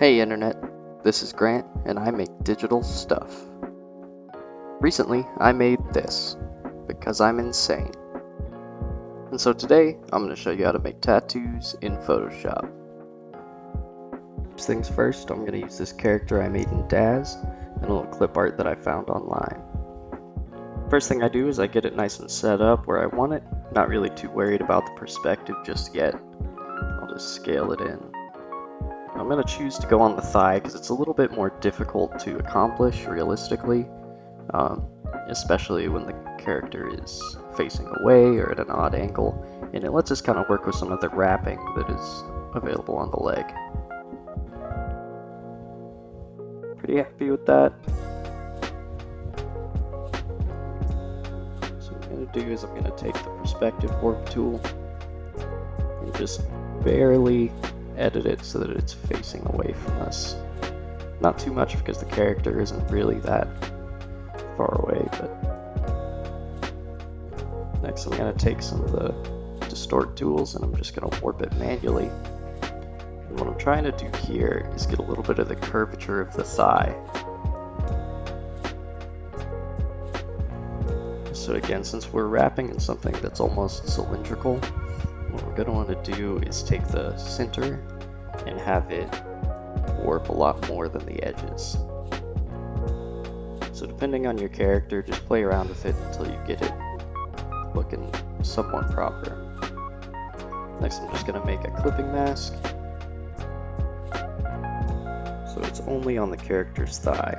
Hey Internet, this is Grant and I make digital stuff. Recently, I made this because I'm insane. And so today, I'm going to show you how to make tattoos in Photoshop. First things first, I'm going to use this character I made in Daz and a little clip art that I found online. First thing I do is I get it nice and set up where I want it, not really too worried about the perspective just yet. I'll just scale it in. I'm going to choose to go on the thigh because it's a little bit more difficult to accomplish realistically, especially when the character is facing away or at an odd angle, and it lets us kind of work with some of the wrapping that is available on the leg. Pretty happy with that. So what I'm going to do is I'm going to take the perspective warp tool and just barely edit it so that it's facing away from us. Not too much because the character isn't really that far away, but next I'm going to take some of the distort tools and I'm just going to warp it manually. And what I'm trying to do here is get a little bit of the curvature of the thigh. So again, since we're wrapping in something that's almost cylindrical, what we're going to want to do is take the center and have it warp a lot more than the edges. So depending on your character, just play around with it until you get it looking somewhat proper. Next I'm just going to make a clipping mask. So it's only on the character's thigh.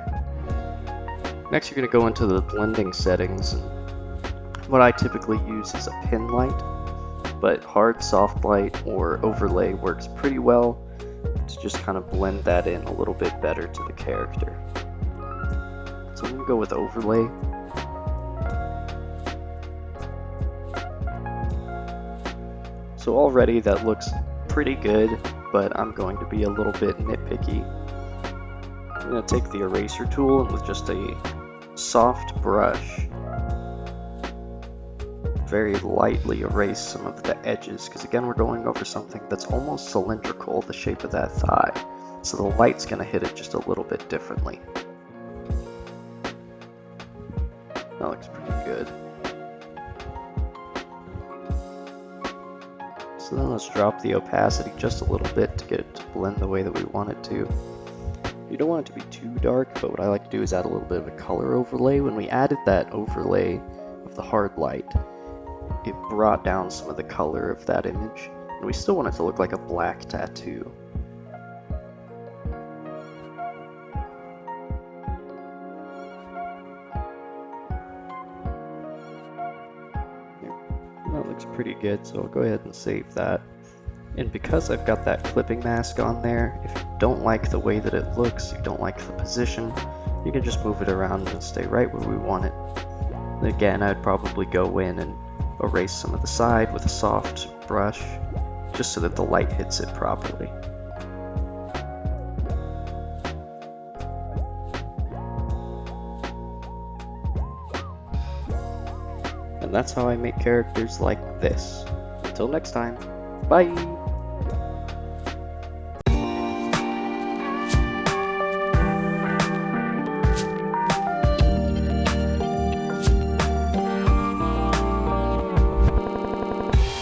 Next you're going to go into the blending settings. And what I typically use is a pin light, but hard soft light or overlay works pretty well to just kind of blend that in a little bit better to the character. So I'm going to go with overlay. So already that looks pretty good, but I'm going to be a little bit nitpicky. I'm going to take the eraser tool and with just a soft brush very lightly erase some of the edges, because again we're going over something that's almost cylindrical, the shape of that thigh, so the light's going to hit it just a little bit differently. That looks pretty good. So then let's drop the opacity just a little bit to get it to blend the way that we want it to. You don't want it to be too dark, but what I like to do is add a little bit of a color overlay. When we added that overlay of the hard light, it brought down some of the color of that image, and we still want it to look like a black tattoo. That looks pretty good, so I'll go ahead and save that. And because I've got that clipping mask on there, if you don't like the way that it looks, you don't like the position, you can just move it around and stay right where we want it. And again, I'd probably go in and erase some of the side with a soft brush, just so that the light hits it properly. And that's how I make characters like this. Until next time, bye!